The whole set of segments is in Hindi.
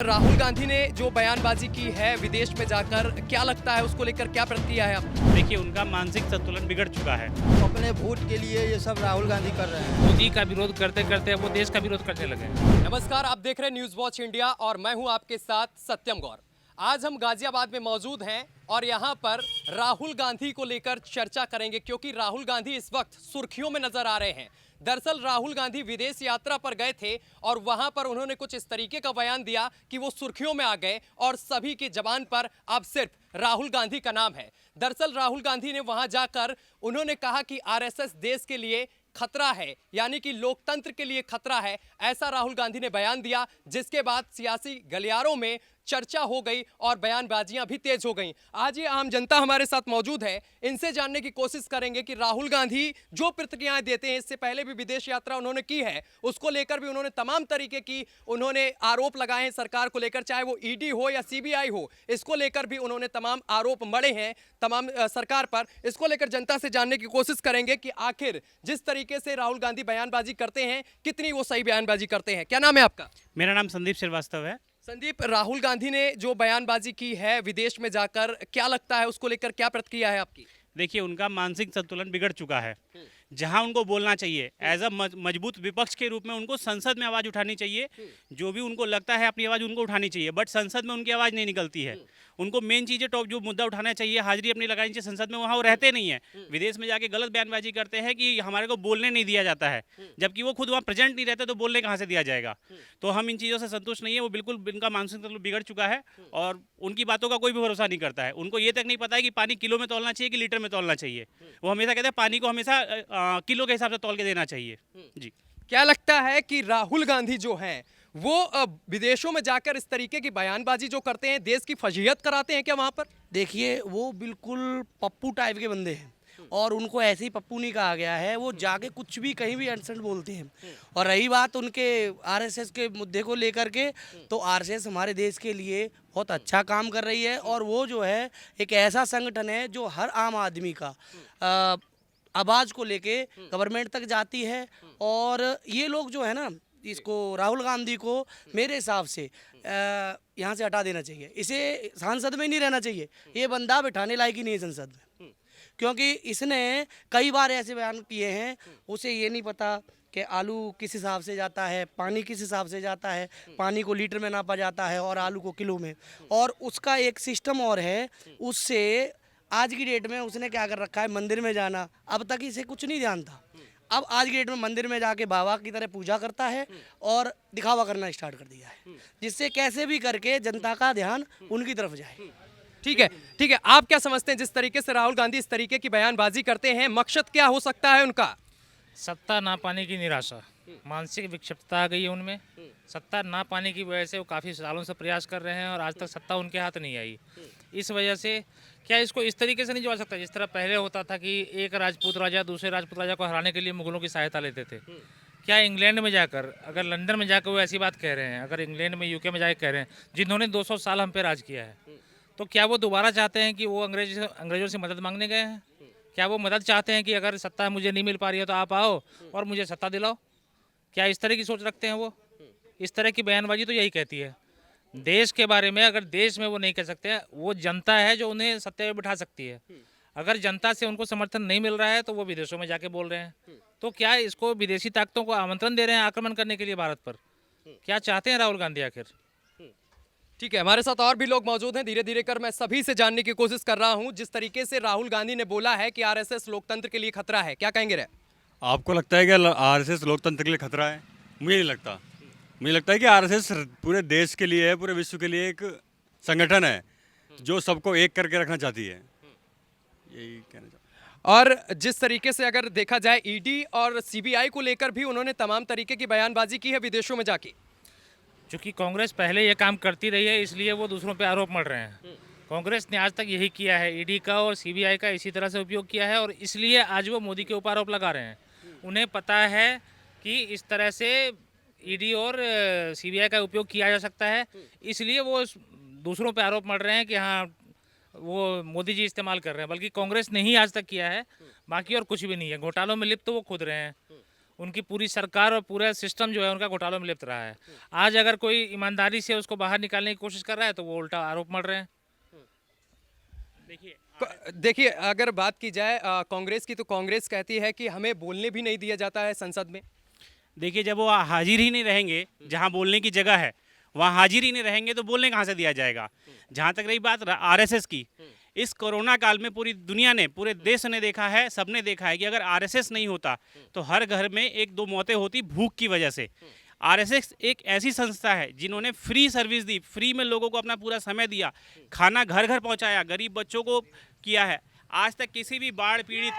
राहुल गांधी ने जो बयानबाजी की है विदेश में जाकर, क्या लगता है उसको लेकर क्या प्रतिक्रिया है आपकी? देखिए उनका मानसिक संतुलन बिगड़ चुका है। अपने वोट के लिए ये सब राहुल गांधी कर रहे हैं। मोदी का विरोध करते करते वो देश का विरोध करने लगे हैं। नमस्कार, आप देख रहे हैं न्यूज वॉच इंडिया और मैं हूं आपके साथ सत्यम गौर। आज हम गाजियाबाद में मौजूद हैं और यहां पर राहुल गांधी को लेकर चर्चा करेंगे क्योंकि राहुल गांधी इस वक्त सुर्खियों में नजर आ रहे हैं। दरअसल राहुल गांधी विदेश यात्रा पर गए थे और वहां पर उन्होंने कुछ इस तरीके का बयान दिया कि वो सुर्खियों में आ गए और सभी की जबान पर अब सिर्फ राहुल गांधी का नाम है। दरअसल राहुल गांधी ने वहां जाकर उन्होंने कहा कि आरएसएस देश के लिए खतरा है, यानी कि लोकतंत्र के लिए खतरा है। ऐसा राहुल गांधी ने बयान दिया, जिसके बाद सियासी गलियारों में चर्चा हो गई और बयानबाजियां भी तेज हो गईं। आज ये आम जनता हमारे साथ मौजूद है, इनसे जानने की कोशिश करेंगे कि राहुल गांधी जो प्रतिक्रियाएं देते हैं, इससे पहले भी विदेश यात्रा उन्होंने की है, उसको लेकर भी उन्होंने तमाम तरीके की उन्होंने आरोप लगाए हैं सरकार को लेकर, चाहे वो ईडी हो या सीबीआई हो, इसको लेकर भी उन्होंने तमाम आरोप मढ़े हैं तमाम सरकार पर। इसको लेकर जनता से जानने की कोशिश करेंगे कि आखिर जिस तरीके से राहुल गांधी बयानबाजी करते हैं, कितनी वो सही बयानबाजी करते हैं। क्या नाम है आपका? मेरा नाम संदीप श्रीवास्तव है। संदीप, राहुल गांधी ने जो बयानबाजी की है विदेश में जाकर, क्या लगता है उसको लेकर क्या प्रतिक्रिया है आपकी? देखिए उनका मानसिक संतुलन बिगड़ चुका है। जहां उनको बोलना चाहिए एज अ मजबूत विपक्ष के रूप में उनको संसद में आवाज़ उठानी चाहिए। जो भी उनको लगता है अपनी आवाज़ उनको उठानी चाहिए, बट संसद में उनकी आवाज़ नहीं निकलती है। उनको मेन चीज़ें टॉप जो मुद्दा उठाना चाहिए, हाजिरी अपनी लगानी चाहिए संसद में, वहाँ वो रहते नहीं है। विदेश में जाके गलत बयानबाजी करते हैं कि हमारे को बोलने नहीं दिया जाता है, जबकि वो खुद वहाँ प्रेजेंट नहीं रहते तो बोलने कहाँ से दिया जाएगा। तो हम इन चीज़ों से संतुष्ट नहीं है। वो बिल्कुल इनका मानसिक संतुलन बिगड़ चुका है और उनकी बातों का कोई भी भरोसा नहीं करता है। उनको ये तक नहीं पता है कि पानी किलो में तौलना चाहिए कि लीटर में तौलना चाहिए। वो हमेशा कहते हैं पानी को हमेशा किलो के हिसाब से तौल के देना चाहिए। जी, क्या लगता है कि राहुल गांधी जो हैं वो विदेशों में जाकर इस तरीके की बयानबाजी जो करते हैं, देश की फजीहत कराते हैं क्या वहां पर? देखिए वो बिल्कुल पप्पू टाइप के बंदे हैं और उनको ऐसे ही पप्पू नहीं कहा गया है। वो जाके कुछ भी कहीं भी अनसंट बोलते हैं। और रही बात उनके आरएसएस के मुद्दे को लेकर के, तो आरएसएस हमारे देश के लिए बहुत अच्छा काम कर रही है और वो जो है एक ऐसा संगठन है जो हर आम आदमी का आवाज़ को लेके गवर्नमेंट तक जाती है। और ये लोग जो है ना, इसको राहुल गांधी को मेरे हिसाब से यहाँ से हटा देना चाहिए। इसे संसद में नहीं रहना चाहिए। ये बंदा बिठाने लायक ही नहीं है संसद में, क्योंकि इसने कई बार ऐसे बयान किए हैं। उसे ये नहीं पता कि आलू किस हिसाब से जाता है, पानी किस हिसाब से जाता है, पानी को लीटर में नापा जाता है और आलू को किलो में। और उसका एक सिस्टम और है, उससे आज की डेट में उसने क्या कर रखा है, मंदिर में जाना। अब तक इसे कुछ नहीं ध्यान था, अब आज की डेट में मंदिर में जाके बाबा की तरह पूजा करता है और दिखावा करना स्टार्ट कर दिया है, जिससे कैसे भी करके जनता का ध्यान उनकी तरफ जाए। ठीक है, ठीक है। आप क्या समझते हैं जिस तरीके से राहुल गांधी इस तरीके की बयानबाजी करते हैं, मकसद क्या हो सकता है उनका? सत्ता ना पाने की निराशा, मानसिक विक्षिप्तता आ गई है उनमें। सत्ता ना पाने की वजह से वो काफ़ी सालों से प्रयास कर रहे हैं और आज तक सत्ता उनके हाथ नहीं आई। इस वजह से क्या इसको इस तरीके से नहीं जोड़ सकता जिस तरह पहले होता था कि एक राजपूत राजा दूसरे राजपूत राजा को हराने के लिए मुगलों की सहायता लेते थे। क्या इंग्लैंड में जाकर, अगर लंदन में जाकर वो ऐसी बात कह रहे हैं, अगर इंग्लैंड में यूके में जाकर कह रहे हैं जिन्होंने 200 साल हम पे राज किया है, तो क्या वो दोबारा चाहते हैं कि वो अंग्रेजों से मदद मांगने गए हैं? क्या वो मदद चाहते हैं कि अगर सत्ता मुझे नहीं मिल पा रही है तो आप आओ और मुझे सत्ता दिलाओ? क्या इस तरह की सोच रखते हैं वो? इस तरह की बयानबाजी तो यही कहती है। देश के बारे में अगर देश में वो नहीं कह सकते, वो जनता है जो उन्हें सत्ता में बिठा सकती है। अगर जनता से उनको समर्थन नहीं मिल रहा है तो वो विदेशों में जाके बोल रहे हैं। तो क्या इसको विदेशी ताकतों को आमंत्रण दे रहे हैं आक्रमण करने के लिए भारत पर? क्या चाहते हैं राहुल गांधी आखिर? ठीक है, हमारे साथ और भी लोग मौजूद हैं। धीरे धीरे कर मैं सभी से जानने की कोशिश कर रहा हूं। जिस तरीके से राहुल गांधी ने बोला है कि आरएसएस लोकतंत्र के लिए खतरा है, क्या कहेंगे रे? आपको लगता है कि आरएसएस लोकतंत्र के लिए खतरा है? मुझे नहीं लगता। मुझे लगता है कि आरएसएस पूरे देश के लिए है, पूरे विश्व के लिए एक संगठन है जो सबको एक करके रखना चाहती है। यही कहना चाहता हूं। और जिस तरीके से अगर देखा जाए, ईडी और सीबीआई को लेकर भी उन्होंने तमाम तरीके की बयानबाजी की है विदेशों में जाके। चूँकि कांग्रेस पहले ये काम करती रही है, इसलिए वो दूसरों पे आरोप मढ़ रहे हैं। कांग्रेस ने आज तक यही किया है, ईडी का और सीबीआई का इसी तरह से उपयोग किया है और इसलिए आज वो मोदी के ऊपर आरोप लगा रहे हैं। उन्हें पता है कि इस तरह से ईडी और सीबीआई का उपयोग किया जा सकता है, इसलिए वो दूसरों पे आरोप मढ़ रहे हैं कि हाँ वो मोदी जी इस्तेमाल कर रहे हैं। बल्कि कांग्रेस ने ही आज तक किया है, बाकी और कुछ भी नहीं है। घोटालों में लिप्त तो वो खुद रहे हैं उनकी पूरी सरकार और पूरा सिस्टम जो है उनका घोटालों में लिप्त रहा है। आज अगर कोई ईमानदारी से उसको बाहर निकालने की कोशिश कर रहा है तो वो उल्टा आरोप मढ़ रहे हैं। देखिए, अगर बात की जाए कांग्रेस की, तो कांग्रेस कहती है कि हमें बोलने भी नहीं दिया जाता है संसद में। देखिए, जब वो हाजिर ही नहीं रहेंगे, जहाँ बोलने की जगह है वहाँ हाजिर ही नहीं रहेंगे तो बोलने कहाँ से दिया जाएगा। जहाँ तक रही बात आरएसएस की, इस कोरोना काल में पूरी दुनिया ने, पूरे देश ने देखा है, सबने देखा है कि अगर आरएसएस नहीं होता तो हर घर में 1-2 मौतें होती भूख की वजह से। आरएसएस एक ऐसी संस्था है जिन्होंने फ्री सर्विस दी, फ्री में लोगों को अपना पूरा समय दिया, खाना घर घर पहुंचाया, गरीब बच्चों को किया है। आज तक किसी भी बाढ़ पीड़ित,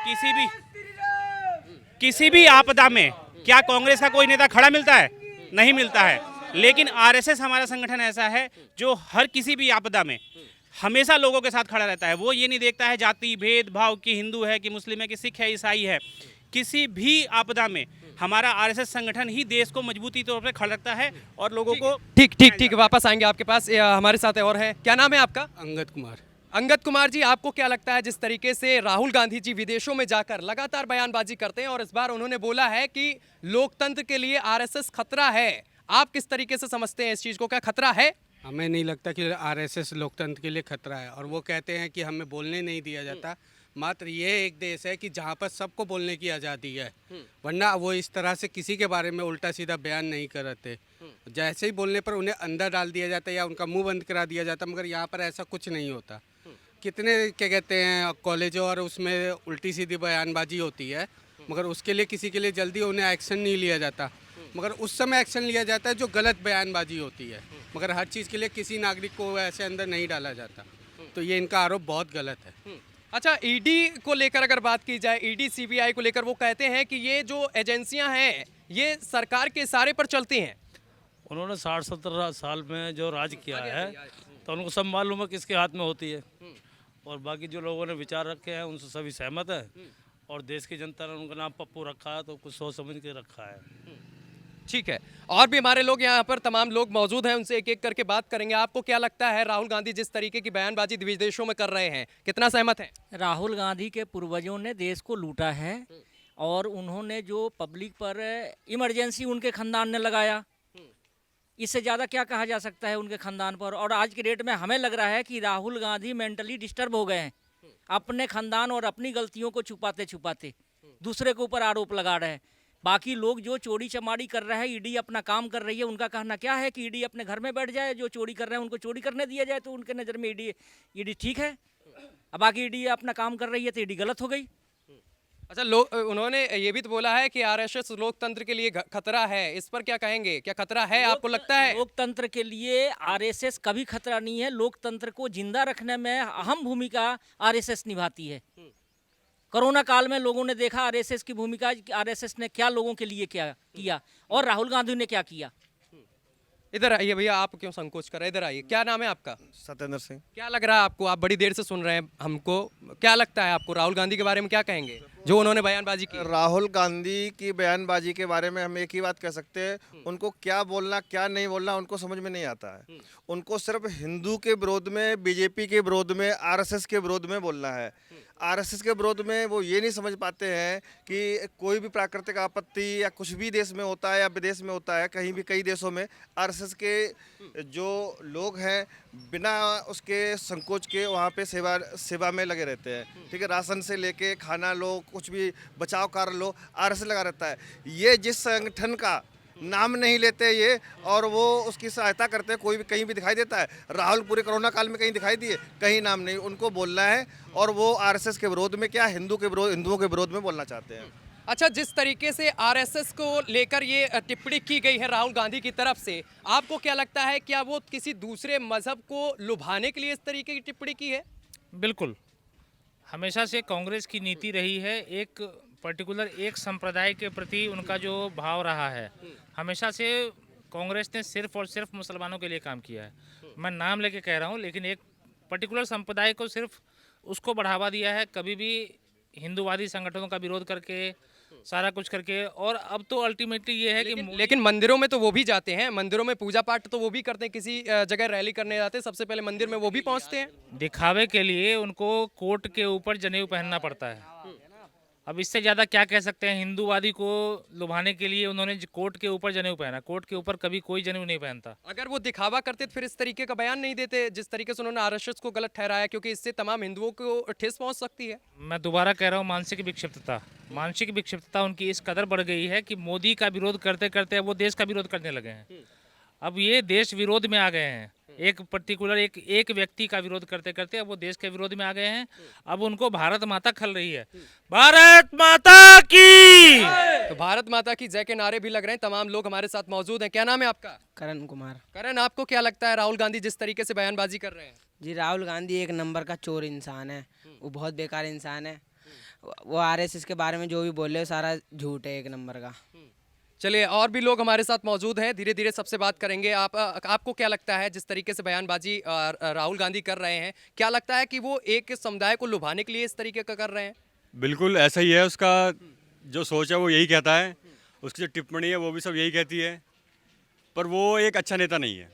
किसी भी आपदा में क्या कांग्रेस का कोई नेता खड़ा मिलता है? नहीं मिलता है। लेकिन आरएसएस हमारा संगठन ऐसा है जो हर किसी भी आपदा में हमेशा लोगों के साथ खड़ा रहता है। वो ये नहीं देखता है जाति भेदभाव कि हिंदू है कि मुस्लिम है कि सिख है ईसाई है। किसी भी आपदा में हमारा आरएसएस संगठन ही देश को मजबूती तौर पर खड़ा रखता है और लोगों को। ठीक, वापस आएंगे आपके पास। हमारे साथ और है, क्या नाम है आपका? अंगद कुमार। अंगद कुमार जी, आपको क्या लगता है जिस तरीके से राहुल गांधी जी विदेशों में जाकर लगातार बयानबाजी करते हैं और इस बार उन्होंने बोला है कि लोकतंत्र के लिए आरएसएस खतरा है, आप किस तरीके से समझते हैं इस चीज को? क्या खतरा है? हमें नहीं लगता कि आरएसएस लोकतंत्र के लिए खतरा है। और वो कहते हैं कि हमें बोलने नहीं दिया जाता। मात्र ये एक देश है कि जहाँ पर सबको बोलने की आज़ादी है, वरना वो इस तरह से किसी के बारे में उल्टा सीधा बयान नहीं करते। जैसे ही बोलने पर उन्हें अंदर डाल दिया जाता है या उनका मुंह बंद करा दिया जाता, मगर यहाँ पर ऐसा कुछ नहीं होता। कितने क्या कहते हैं कॉलेजों और उसमें उल्टी सीधी बयानबाजी होती है, मगर उसके लिए किसी के लिए जल्दी उन्हें एक्शन नहीं लिया जाता। मगर उस समय एक्शन लिया जाता है जो गलत बयानबाजी होती है, मगर हर चीज़ के लिए किसी नागरिक को ऐसे अंदर नहीं डाला जाता। तो ये इनका आरोप बहुत गलत है। अच्छा, ईडी को लेकर अगर बात की जाए, ईडी सीबीआई को लेकर वो कहते हैं कि ये जो एजेंसियां हैं ये सरकार के इशारे पर चलती हैं। उन्होंने 60-70 साल में जो राज किया है तो उनको सब मालूम है किसके हाथ में होती है। और बाकी जो लोगों ने विचार रखे हैं उनसे सभी सहमत है। और देश की जनता ने उनका नाम पप्पू रखा है तो कुछ सोच समझ के रखा है। ठीक है, और भी हमारे लोग यहाँ पर तमाम लोग मौजूद हैं, उनसे एक एक करके बात करेंगे। आपको क्या लगता है राहुल गांधी जिस तरीके की बयानबाजी विदेशों में कर रहे हैं, कितना सहमत हैं? राहुल गांधी के पूर्वजों ने देश को लूटा है और उन्होंने जो पब्लिक पर इमरजेंसी उनके खानदान ने लगाया, इससे ज़्यादा क्या कहा जा सकता है उनके खानदान पर। और आज के डेट में हमें लग रहा है कि राहुल गांधी मेंटली डिस्टर्ब हो गए हैं, अपने खानदान और अपनी गलतियों को छुपाते छुपाते दूसरे के ऊपर आरोप लगा रहे हैं। बाकी लोग जो चोरी चमारी कर रहे हैं, ईडी अपना काम कर रही है, उनका कहना क्या है कि ईडी अपने घर में बैठ जाए, जो चोरी कर रहे हैं उनको चोरी करने दिया जाए, तो उनके नज़र में ईडी ठीक है। अब बाकी ईडी अपना काम कर रही है तो ईडी गलत हो गई। अच्छा, लोग उन्होंने ये भी तो बोला है कि आरएसएस लोकतंत्र के लिए खतरा है, इस पर क्या कहेंगे? क्या खतरा है, आपको लगता है? लोकतंत्र के लिए आरएसएस कभी खतरा नहीं है। लोकतंत्र को जिंदा रखने में अहम भूमिका आरएसएस निभाती है। कोरोना काल में लोगों ने देखा आरएसएस की भूमिका, आरएसएस ने क्या लोगों के लिए क्या किया और राहुल गांधी ने क्या किया। इधर आइए भैया, आप क्यों संकोच कर रहे हैं? इधर आइए, क्या नाम है आपका? सत्येंद्र सिंह। क्या लग रहा है आपको? आप बड़ी देर से सुन रहे हैं हमको, क्या लगता है आपको राहुल गांधी के बारे में? क्या कहेंगे जो उन्होंने बयानबाजी की? राहुल गांधी की बयानबाजी के बारे में हम एक ही बात कह सकते हैं, उनको क्या बोलना क्या नहीं बोलना उनको समझ में नहीं आता है। उनको सिर्फ हिंदू के विरोध में, बीजेपी के विरोध में, आरएसएस के विरोध में बोलना है। आरएसएस के विरोध में वो ये नहीं समझ पाते हैं कि कोई भी प्राकृतिक आपत्ति या कुछ भी देश में होता है या विदेश में होता है, कहीं भी कई देशों में आरएसएस के जो लोग हैं बिना उसके संकोच के वहाँ पे सेवा में लगे रहते हैं। ठीक है, राशन से लेके खाना लो, कुछ भी बचाव कार्य लो, आरएसएस लगा रहता है। ये जिस संगठन का नाम नहीं लेते ये और वो उसकी सहायता करते हैं, कोई भी कहीं भी दिखाई देता है? राहुल पूरे कोरोना काल में कहीं दिखाई दिए? कहीं नाम नहीं। उनको बोलना है और वो आरएसएस के विरोध में क्या हिंदुओं के विरोध में बोलना चाहते हैं। अच्छा, जिस तरीके से आरएसएस को लेकर ये टिप्पणी की गई है राहुल गांधी की तरफ से, आपको क्या लगता है क्या वो किसी दूसरे मजहब को लुभाने के लिए इस तरीके की टिप्पणी की है? बिल्कुल, हमेशा से कांग्रेस की नीति रही है, एक पर्टिकुलर एक संप्रदाय के प्रति उनका जो भाव रहा है। हमेशा से कांग्रेस ने सिर्फ और सिर्फ मुसलमानों के लिए काम किया है। मैं नाम लेके कह रहा हूँ, लेकिन एक पर्टिकुलर संप्रदाय को सिर्फ उसको बढ़ावा दिया है, कभी भी हिंदूवादी संगठनों का विरोध करके, सारा कुछ करके। और अब तो अल्टीमेटली ये है कि लेकिन मंदिरों में तो वो भी जाते हैं, मंदिरों में पूजा पाठ तो वो भी करते हैं, किसी जगह रैली करने जाते हैं सबसे पहले मंदिर में वो भी पहुंचते हैं। दिखावे के लिए उनको कोट के ऊपर जनेऊ पहनना पड़ता है। अब इससे ज़्यादा क्या कह सकते हैं। हिंदूवादी को लुभाने के लिए उन्होंने कोर्ट के ऊपर जनेऊ पहना, कोर्ट के ऊपर कभी कोई जनेऊ नहीं पहनता। अगर वो दिखावा करते तो फिर इस तरीके का बयान नहीं देते जिस तरीके से उन्होंने आरएसएस को गलत ठहराया, क्योंकि इससे तमाम हिंदुओं को ठेस पहुंच सकती है। मैं दोबारा कह रहा हूँ, मानसिक विक्षिप्तता उनकी इस कदर बढ़ गई है कि मोदी का विरोध करते करते अब वो देश का विरोध करने लगे हैं। अब ये देश विरोध में आ गए हैं, एक पर्टिकुलर एक व्यक्ति का विरोध करते करते अब वो देश के विरोध में आ गए हैं। अब उनको भारत माता खल रही है, भारत माता की। तो भारत माता की जय के नारे भी लग रहे हैं। तमाम लोग हमारे साथ मौजूद हैं। क्या नाम है आपका? करण कुमार। करण, आपको क्या लगता है राहुल गांधी जिस तरीके से बयानबाजी कर रहे हैं? जी, राहुल गांधी एक नंबर का चोर इंसान है, वो बहुत बेकार इंसान है। वो आरएसएस के बारे में जो भी बोले सारा झूठ है, एक नंबर का। चलिए, और भी लोग हमारे साथ मौजूद हैं, धीरे धीरे सबसे बात करेंगे। आपको क्या लगता है जिस तरीके से बयानबाजी राहुल गांधी कर रहे हैं, क्या लगता है कि वो एक समुदाय को लुभाने के लिए इस तरीके का कर रहे हैं? बिल्कुल ऐसा ही है, उसका जो सोच है वो यही कहता है, उसकी जो टिप्पणी है वो भी सब यही कहती है, पर वो एक अच्छा नेता नहीं है,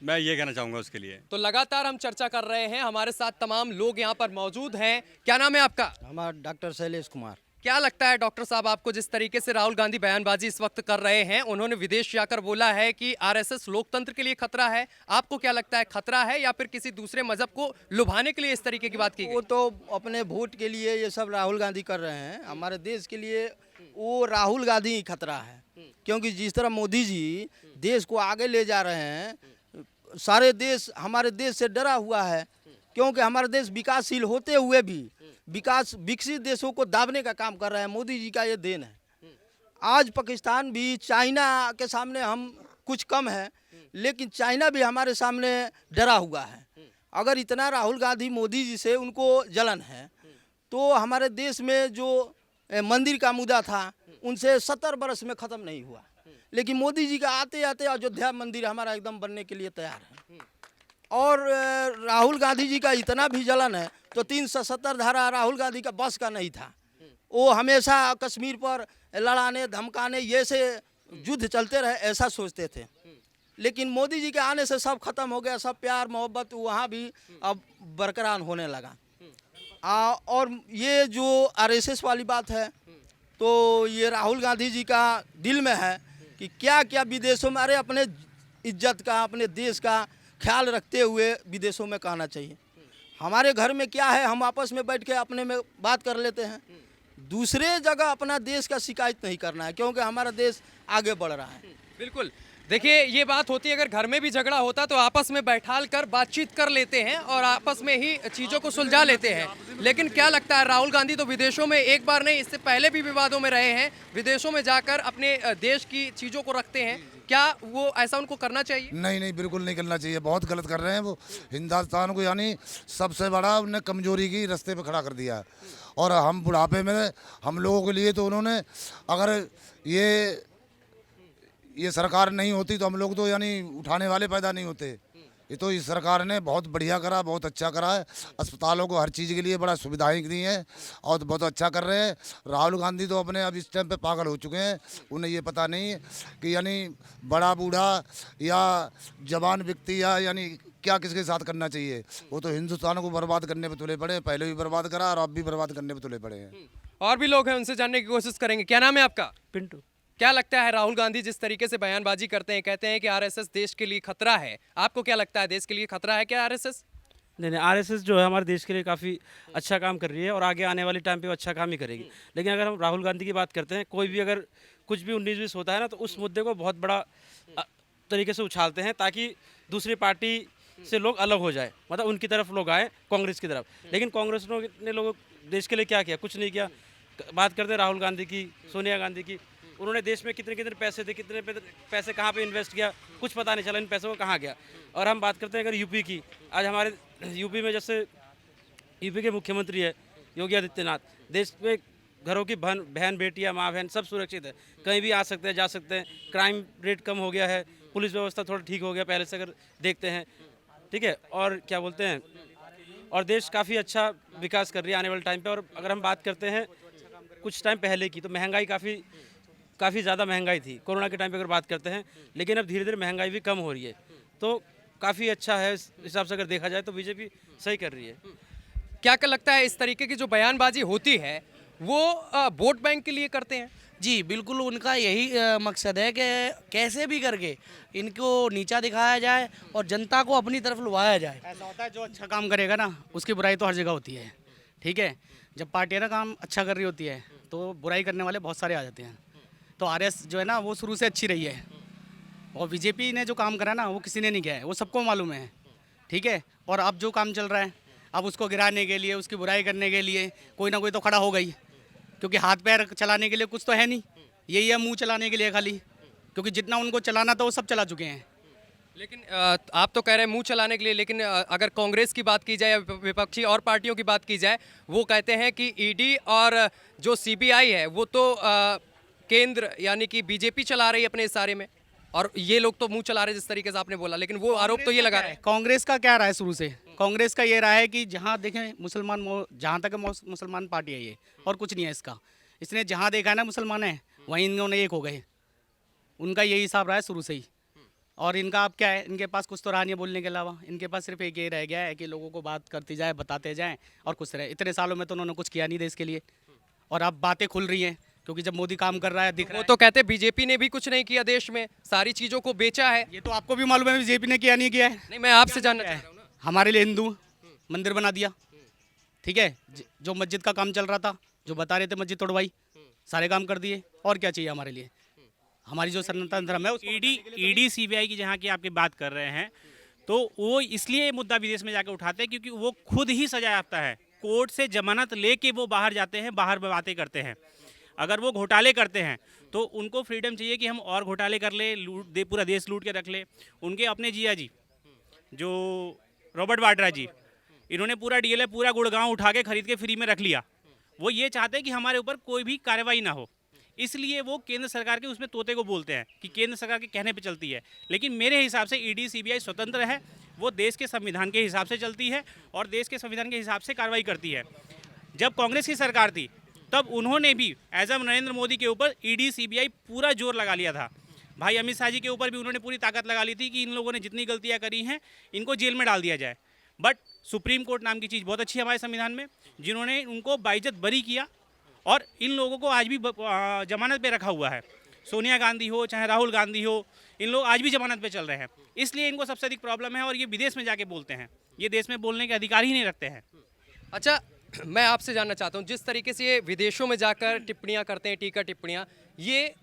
मैं ये कहना चाहूँगा उसके लिए। तो लगातार हम चर्चा कर रहे हैं, हमारे साथ तमाम लोग यहाँ पर मौजूद हैं। क्या नाम है आपका? हमारा डॉक्टर शैलेश कुमार। क्या लगता है डॉक्टर साहब आपको जिस तरीके से राहुल गांधी बयानबाजी इस वक्त कर रहे हैं, उन्होंने विदेश जाकर बोला है कि आरएसएस लोकतंत्र के लिए खतरा है, आपको क्या लगता है खतरा है या फिर किसी दूसरे मजहब को लुभाने के लिए इस तरीके की बात की गई? वो तो अपने वोट के लिए ये सब राहुल गांधी कर रहे हैं, हमारे देश के लिए वो राहुल गांधी ही खतरा है। क्योंकि जिस तरह मोदी जी देश को आगे ले जा रहे हैं, सारे देश हमारे देश से डरा हुआ है, क्योंकि हमारा देश विकासशील होते हुए भी विकसित देशों को दाबने का काम कर रहा है। मोदी जी का ये देन है। आज पाकिस्तान भी चाइना के सामने हम कुछ कम है, लेकिन चाइना भी हमारे सामने डरा हुआ है। अगर इतना राहुल गांधी मोदी जी से उनको जलन है, तो हमारे देश में जो मंदिर का मुद्दा था उनसे 70 बरस में ख़त्म नहीं हुआ, लेकिन मोदी जी का आते आते अयोध्या मंदिर हमारा एकदम बनने के लिए तैयार है। और राहुल गांधी जी का इतना भी जलन है तो 370 धारा राहुल गांधी का बस का नहीं था। वो हमेशा कश्मीर पर लड़ाने धमकाने ये से युद्ध चलते रहे ऐसा सोचते थे, लेकिन मोदी जी के आने से सब खत्म हो गया, सब प्यार मोहब्बत वहाँ भी अब बरकरार होने लगा। और ये जो आरएसएस वाली बात है, तो ये राहुल गांधी जी का दिल में है कि क्या क्या विदेशों में, अरे अपने इज्जत का अपने देश का ख्याल रखते हुए विदेशों में कहना चाहिए। हमारे घर में क्या है, हम आपस में बैठ के अपने में बात कर लेते हैं, दूसरे जगह अपना देश का शिकायत नहीं करना है, क्योंकि हमारा देश आगे बढ़ रहा है। बिल्कुल, देखिए ये बात होती है, अगर घर में भी झगड़ा होता तो आपस में बैठाल कर बातचीत कर लेते हैं और आपस में ही चीज़ों को सुलझा लेते हैं। लेकिन क्या लगता है राहुल गांधी तो विदेशों में एक बार नहीं, इससे पहले भी विवादों में रहे हैं, विदेशों में जाकर अपने देश की चीज़ों को रखते हैं, क्या वो ऐसा उनको करना चाहिए? नहीं नहीं, बिल्कुल नहीं करना चाहिए, बहुत गलत कर रहे हैं वो। हिंदुस्तान को यानी सबसे बड़ा उन्हें कमजोरी की रास्ते पे खड़ा कर दिया है। और हम बुढ़ापे में हम लोगों के लिए तो उन्होंने, अगर ये सरकार नहीं होती तो हम लोग तो यानी उठाने वाले पैदा नहीं होते। ये तो इस सरकार ने बहुत बढ़िया करा, बहुत अच्छा करा है, अस्पतालों को हर चीज़ के लिए बड़ा सुविधाएं दी हैं और बहुत अच्छा कर रहे हैं। राहुल गांधी तो अपने अब इस टाइम पे पागल हो चुके हैं, उन्हें ये पता नहीं कि यानी बड़ा बूढ़ा या जवान व्यक्ति या यानी क्या किसके साथ करना चाहिए। वो तो हिंदुस्तान को बर्बाद करने पे तुले पड़े हैं, पहले भी बर्बाद करा और अब भी बर्बाद करने पे तुले पड़े हैं। और भी लोग हैं, उनसे जानने की कोशिश करेंगे। क्या नाम है आपका? पिंटू। क्या लगता है राहुल गांधी जिस तरीके से बयानबाजी करते हैं, कहते हैं कि आरएसएस देश के लिए खतरा है, आपको क्या लगता है देश के लिए खतरा है क्या आरएसएस? नहीं नहीं, आरएसएस जो है हमारे देश के लिए काफ़ी अच्छा काम कर रही है और आगे आने वाले टाइम पे वो अच्छा काम ही करेगी। लेकिन अगर हम राहुल गांधी की बात करते हैं, कोई भी अगर कुछ भी 19-20 होता है ना, तो उस मुद्दे को बहुत बड़ा तरीके से उछालते हैं ताकि दूसरी पार्टी से लोग अलग हो जाए, मतलब उनकी तरफ लोग आए, कांग्रेस की तरफ। लेकिन कांग्रेस ने लोगों देश के लिए क्या किया? कुछ नहीं किया। बात करते हैं राहुल गांधी की, सोनिया गांधी की, उन्होंने देश में कितने कितने पैसे थे, कितने पैसे कहाँ पे इन्वेस्ट किया, कुछ पता नहीं चला इन पैसों को कहाँ गया। और हम बात करते हैं अगर यूपी की, आज हमारे यूपी में जैसे यूपी के मुख्यमंत्री है योगी आदित्यनाथ, देश में घरों की बहन बेटियाँ माँ बहन सब सुरक्षित है, कहीं भी आ सकते हैं जा सकते हैं, क्राइम रेट कम हो गया है, पुलिस व्यवस्था थोड़ा ठीक हो गया पहले से अगर देखते हैं, ठीक है। और क्या बोलते हैं, और देश काफ़ी अच्छा विकास कर रही है आने वाले टाइम पे। और अगर हम बात करते हैं कुछ टाइम पहले की, तो महंगाई काफ़ी ज़्यादा महंगाई थी कोरोना के टाइम पे अगर बात करते हैं, लेकिन अब धीरे धीरे महंगाई भी कम हो रही है, तो काफ़ी अच्छा है इस हिसाब से अगर देखा जाए तो बीजेपी सही कर रही है। क्या लगता है इस तरीके की जो बयानबाजी होती है वो वोट बैंक के लिए करते हैं। जी बिल्कुल, उनका यही मकसद है कि कैसे भी करके इनको नीचा दिखाया जाए और जनता को अपनी तरफ लुभाया जाए। ऐसा होता है जो अच्छा काम करेगा ना उसकी बुराई तो हर जगह होती है, ठीक है। जब पार्टियाँ ना काम अच्छा कर रही होती है तो बुराई करने वाले बहुत सारे आ जाते हैं। तो आरएस जो है ना वो शुरू से अच्छी रही है, और बीजेपी ने जो काम करा ना वो किसी ने नहीं किया है, वो सबको मालूम है, ठीक है। और अब जो काम चल रहा है, अब उसको गिराने के लिए, उसकी बुराई करने के लिए कोई ना कोई तो खड़ा हो गई, क्योंकि हाथ पैर चलाने के लिए कुछ तो है नहीं, यही है मुंह चलाने के लिए खाली, क्योंकि जितना उनको चलाना था वो सब चला चुके हैं। लेकिन आप तो कह रहे हैं मुंह चलाने के लिए, लेकिन अगर कांग्रेस की बात की जाए या विपक्षी और पार्टियों की बात की जाए, वो कहते हैं कि ईडी और जो सीबीआई है वो तो केंद्र यानी कि बीजेपी चला रही है अपने इशारे में, और ये लोग तो मुंह चला रहे हैं जिस तरीके से आपने बोला, लेकिन वो आरोप तो ये लगा रहे हैं। कांग्रेस का क्या रहा है शुरू से? कांग्रेस का ये रहा है कि जहाँ देखें मुसलमान, जहाँ तक मुसलमान पार्टी है ये, और कुछ नहीं है इसका। इसने जहाँ देखा है ना मुसलमान है वहीं इन्होंने एक हो गए, उनका यही हिसाब रहा है शुरू से ही। और इनका अब क्या है, इनके पास कुछ तो रहा नहीं है बोलने के अलावा, इनके पास सिर्फ एक ये रह गया है कि लोगों को बात करती जाए, बताते जाएं, और कुछ रहे। इतने सालों में तो उन्होंने कुछ किया नहीं देश के लिए, और अब बातें खुल रही हैं क्योंकि जब मोदी काम कर रहा है दिख रहा वो है। तो कहते हैं बीजेपी ने भी कुछ नहीं किया देश में, सारी चीजों को बेचा है। ये तो आपको भी मालूम है बीजेपी ने किया नहीं किया है। नहीं, मैं आपसे जानना चाह रहा हूँ ना। हमारे लिए हिंदू मंदिर बना दिया, ठीक है। जो मस्जिद का काम चल रहा था, जो बता रहे थे मस्जिद तोड़वाई, सारे काम कर दिए। और क्या चाहिए हमारे लिए? हमारी जो सनातन धर्म है ईडी सीबीआई की जहाँ की आपकी बात कर रहे हैं, तो वो इसलिए ये मुद्दा विदेश में जाकर उठाते हैं क्योंकि वो खुद ही सजा याफ्ता है। कोर्ट से जमानत लेके वो बाहर जाते हैं, बाहर बातें करते हैं। अगर वो घोटाले करते हैं तो उनको फ्रीडम चाहिए कि हम और घोटाले कर ले, पूरा देश लूट के रख ले। उनके अपने जिया जी जो रॉबर्ट वाड्रा जी, इन्होंने पूरा डीएलए, पूरा गुड़गांव उठा के खरीद के फ्री में रख लिया। वो ये चाहते हैं कि हमारे ऊपर कोई भी कार्रवाई ना हो, इसलिए वो केंद्र सरकार के उसमें तोते को बोलते हैं कि केंद्र सरकार के कहने पे चलती है। लेकिन मेरे हिसाब से ईडी सीबीआई स्वतंत्र है, वो देश के संविधान के हिसाब से चलती है और देश के संविधान के हिसाब से कार्रवाई करती है। जब कांग्रेस की सरकार थी तब उन्होंने भी एज नरेंद्र मोदी के ऊपर ईडी सीबीआई पूरा जोर लगा लिया था। भाई अमित शाह जी के ऊपर भी उन्होंने पूरी ताकत लगा ली थी कि इन लोगों ने जितनी गलतियाँ करी हैं इनको जेल में डाल दिया जाए। बट सुप्रीम कोर्ट नाम की चीज़ बहुत अच्छी है हमारे संविधान में, जिन्होंने उनको बाइज्जत बरी किया और इन लोगों को आज भी जमानत पे रखा हुआ है। सोनिया गांधी हो चाहे राहुल गांधी हो, इन लोग आज भी जमानत पे चल रहे हैं। इसलिए इनको सबसे अधिक प्रॉब्लम है और ये विदेश में जाके बोलते हैं, ये देश में बोलने के अधिकार ही नहीं रखते हैं। अच्छा, मैं आपसे जानना चाहता हूँ, जिस तरीके से ये विदेशों में जाकर टिप्पणियाँ करते हैं, टीका टिप्पणियाँ, ये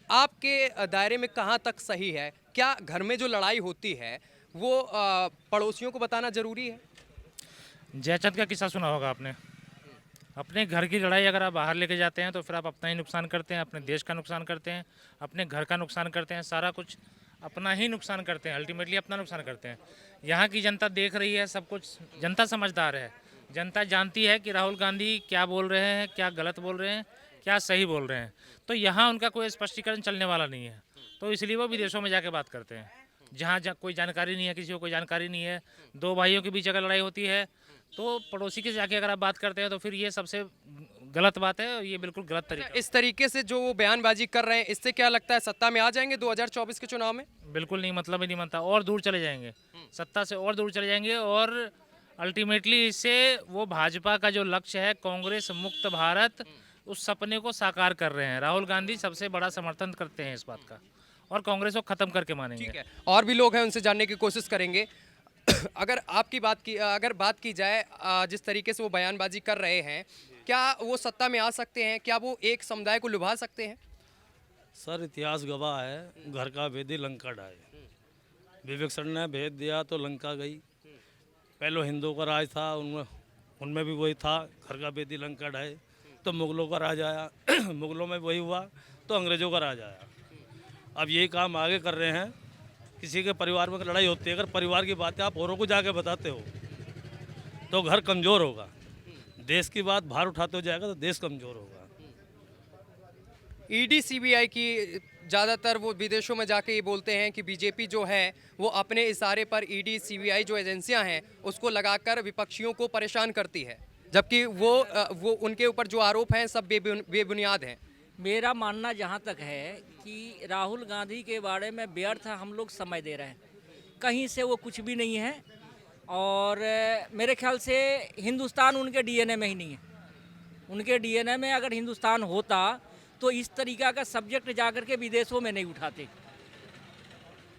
आपके दायरे में कहाँ तक सही है? क्या घर में जो लड़ाई होती है वो पड़ोसियों को बताना जरूरी है? जयचंद का किस्सा सुना होगा आपने। अपने घर की लड़ाई अगर आप बाहर लेके जाते हैं तो फिर आप अपना ही नुकसान करते हैं, अपने देश का नुकसान करते हैं, अपने घर का नुकसान करते हैं, सारा कुछ अपना ही नुकसान करते हैं, अल्टीमेटली अपना नुकसान करते हैं। यहाँ की जनता देख रही है सब कुछ, जनता समझदार है, जनता जानती है कि राहुल गांधी क्या बोल रहे हैं, क्या गलत बोल रहे हैं, क्या सही बोल रहे हैं। तो यहाँ उनका कोई स्पष्टीकरण चलने वाला नहीं है, तो इसलिए वो विदेशों में जाके बात करते हैं जहाँ कोई जानकारी नहीं है, किसी को कोई जानकारी नहीं है। दो भाइयों के बीच अगर लड़ाई होती है तो पड़ोसी के जाके अगर आप बात करते हैं तो फिर ये सबसे गलत बात है और ये बिल्कुल गलत तरीका। इस तरीके से जो वो बयानबाजी कर रहे हैं, इससे क्या लगता है सत्ता में आ जाएंगे 2024 के चुनाव में? बिल्कुल नहीं, मतलब ही नहीं बनता, और दूर चले जाएंगे, सत्ता से और दूर चले जाएंगे। और अल्टीमेटली इससे वो भाजपा का जो लक्ष्य है कांग्रेस मुक्त भारत, उस सपने को साकार कर रहे हैं। राहुल गांधी सबसे बड़ा समर्थन करते हैं इस बात का और कांग्रेस को खत्म करके मानेंगे। ठीक है, और भी लोग हैं, उनसे जानने की कोशिश करेंगे। अगर बात की जाए जिस तरीके से वो बयानबाजी कर रहे हैं, क्या वो सत्ता में आ सकते हैं? क्या वो एक समुदाय को लुभा सकते हैं? सर इतिहास गवाह है, घर का भेदी लंका ढाए। विभीषण ने भेद दिया तो लंका गई। पहले हिंदुओं का राज था, उनमें भी वही था, घर का भेदी लंका ढाए। तो मुगलों का राज आया, मुगलों में वही हुआ, तो अंग्रेज़ों का राज आया। अब यही काम आगे कर रहे हैं। किसी के परिवार में लड़ाई होती है, अगर परिवार की बातें आप औरों को जाके बताते हो तो घर कमज़ोर होगा। देश की बात बाहर उठाते हो जाएगा तो देश कमज़ोर होगा। ईडी सीबीआई की ज़्यादातर वो विदेशों में जाके ये बोलते हैं कि बीजेपी जो है वो अपने इशारे पर ईडी सीबीआई जो एजेंसियां हैं उसको लगाकर विपक्षियों को परेशान करती है, जबकि वो उनके ऊपर जो आरोप हैं सब बेबुनियाद हैं। मेरा मानना जहाँ तक है कि राहुल गांधी के बारे में व्यर्थ हम लोग समय दे रहे हैं, कहीं से वो कुछ भी नहीं है और मेरे ख्याल से हिंदुस्तान उनके डीएनए में ही नहीं है। उनके डीएनए में अगर हिंदुस्तान होता तो इस तरीका का सब्जेक्ट जाकर के विदेशों में नहीं उठाते।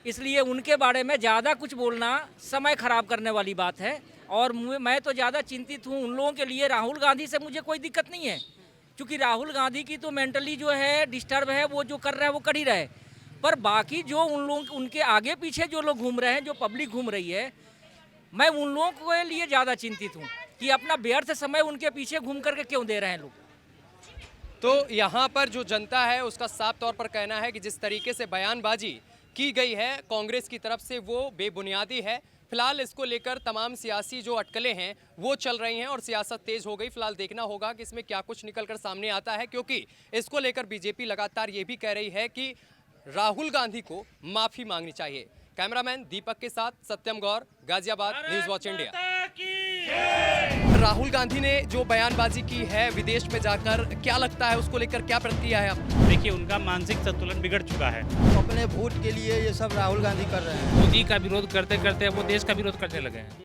इसलिए उनके बारे में ज़्यादा कुछ बोलना समय खराब करने वाली बात है। और मैं तो ज़्यादा चिंतित हूँ उन लोगों के लिए। राहुल गांधी से मुझे कोई दिक्कत नहीं है, क्योंकि राहुल गांधी की तो मेंटली जो है डिस्टर्ब है, वो जो कर रहा है वो कर ही रहे। पर बाकी जो उन लोग उनके आगे पीछे जो लोग घूम रहे हैं, जो पब्लिक घूम रही है, मैं उन लोगों के लिए ज़्यादा चिंतित हूँ कि अपना व्यर्थ समय उनके पीछे घूम करके क्यों दे रहे हैं लोग। तो यहाँ पर जो जनता है उसका साफ तौर पर कहना है कि जिस तरीके से बयानबाजी की गई है कांग्रेस की तरफ से वो बेबुनियादी है। फिलहाल इसको लेकर तमाम सियासी जो अटकलें हैं वो चल रही हैं और सियासत तेज हो गई। फिलहाल देखना होगा कि इसमें क्या कुछ निकलकर सामने आता है, क्योंकि इसको लेकर बीजेपी लगातार ये भी कह रही है कि राहुल गांधी को माफी मांगनी चाहिए। कैमरामैन दीपक के साथ Satyam Gaur, Ghaziabad, News Watch India. Rahul Gandhi ने जो बयानबाजी की है विदेश में जाकर, क्या लगता है उसको लेकर क्या प्रतिक्रिया है आप? देखिए, उनका मानसिक संतुलन बिगड़ चुका है। अपने वोट के लिए ये सब राहुल गांधी कर रहे हैं। मोदी का विरोध करते करते वो देश का विरोध करने लगे हैं।